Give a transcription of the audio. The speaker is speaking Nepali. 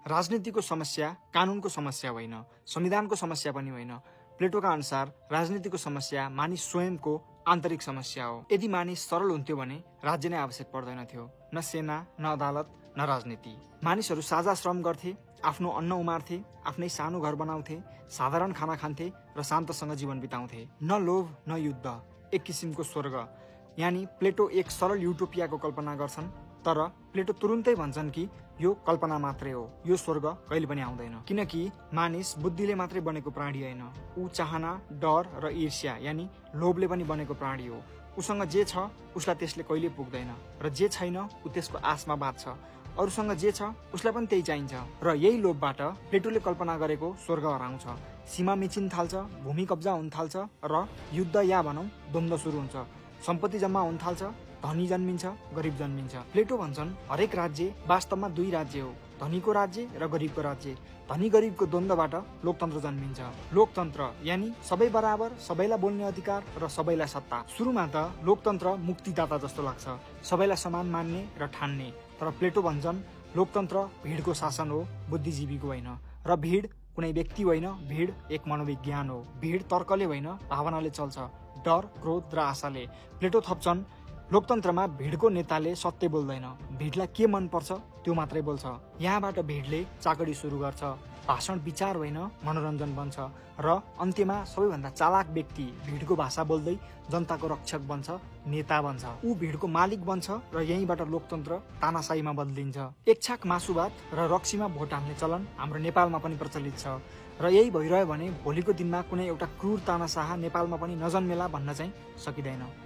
राजनीतिको समस्या कानुनको समस्या होइन, संविधानको समस्या पनि होइन। प्लेटोका अनुसार राजनीतिको समस्या मानिस स्वयंको आन्तरिक समस्या हो। यदि मानिस सरल हुन्थ्यो भने राज्य नै आवश्यक पर्दैन थियो, न सेना, न अदालत, न राजनीति। मानिसहरू साझा श्रम गर्थे, आफ्नो अन्न उमार्थे, आफ्नै सानो घर बनाउँथे, साधारण खाना खान्थे र शान्तसँग जीवन बिताउँथे। न लोभ न युद्ध, एक किसिमको स्वर्ग। यानी प्लेटो एक सरल युटोपियाको कल्पना गर्छन्, तर प्लेटो तुरुन्तै भन्छन् कि यो कल्पना मात्रै हो, यो स्वर्ग कहिले पनि आउँदैन। किनकि मानिस बुद्धिले मात्रै बनेको प्राणी होइन, ऊ चाहना, डर र ईर्ष्या यानी लोभले पनि बनेको प्राणी हो। उसँग जे छ उसलाई त्यसले कहिले पुग्दैन, र जे छैन ऊ त्यसको आशमा बाँच्छ। अरूसँग जे छ उसलाई पनि त्यही चाहिन्छ, र यही लोभबाट प्लेटोले कल्पना गरेको स्वर्ग हराउँछ। सीमा मिचिन थाल्छ, भूमि कब्जा हुन थाल्छ र युद्ध या भनौँ द्वन्द्व सुरु हुन्छ। सम्पत्ति जम्मा हुन थाल्छ, धनी जन्मिन्छ, गरिब जन्मिन्छ। प्लेटो भन्छन् हरेक राज्य वास्तवमा दुई राज्य हो, धनीको राज्य र गरिबको राज्य। धनी गरिबको द्वन्द्वबाट लोकतन्त्र जन्मिन्छ। लोकतन्त्र यानी सबै बराबर, सबैलाई बोल्ने अधिकार र सबैलाई सत्ता। सुरुमा त लोकतन्त्र मुक्तिदाता जस्तो लाग्छ, सबैलाई समान मान्ने र ठान्ने। तर प्लेटो भन्छन् लोकतन्त्र भिडको शासन हो, बुद्धिजीवीको होइन। र भिड कुनै व्यक्ति होइन, भिड एक मनोविज्ञान हो। भिड तर्कले होइन, भावनाले चल्छ, डर, क्रोध र आशाले। प्लेटो थप्छन् लोकतन्त्रमा भिडको नेताले सत्य बोल्दैन, भिडलाई के मन पर्छ त्यो मात्रै बोल्छ। यहाँबाट भिडले चाकडी सुरु गर्छ, भाषण विचार होइन मनोरञ्जन बन्छ, र अन्त्यमा सबैभन्दा चालाक व्यक्ति भिडको भाषा बोल्दै जनताको रक्षक बन्छ, नेता बन्छ। ऊ भिडको मालिक बन्छ र यहीँबाट लोकतन्त्र तानाशाहीमा बदलिन्छ। एक छाक मासु भात र रक्सीमा भोट हाल्ने चलन हाम्रो नेपालमा पनि प्रचलित छ, र यही भइरह्यो भने भोलिको दिनमा कुनै एउटा क्रूर तानाशाह नेपालमा पनि नजन्मेला भन्न चाहिँ सकिँदैन।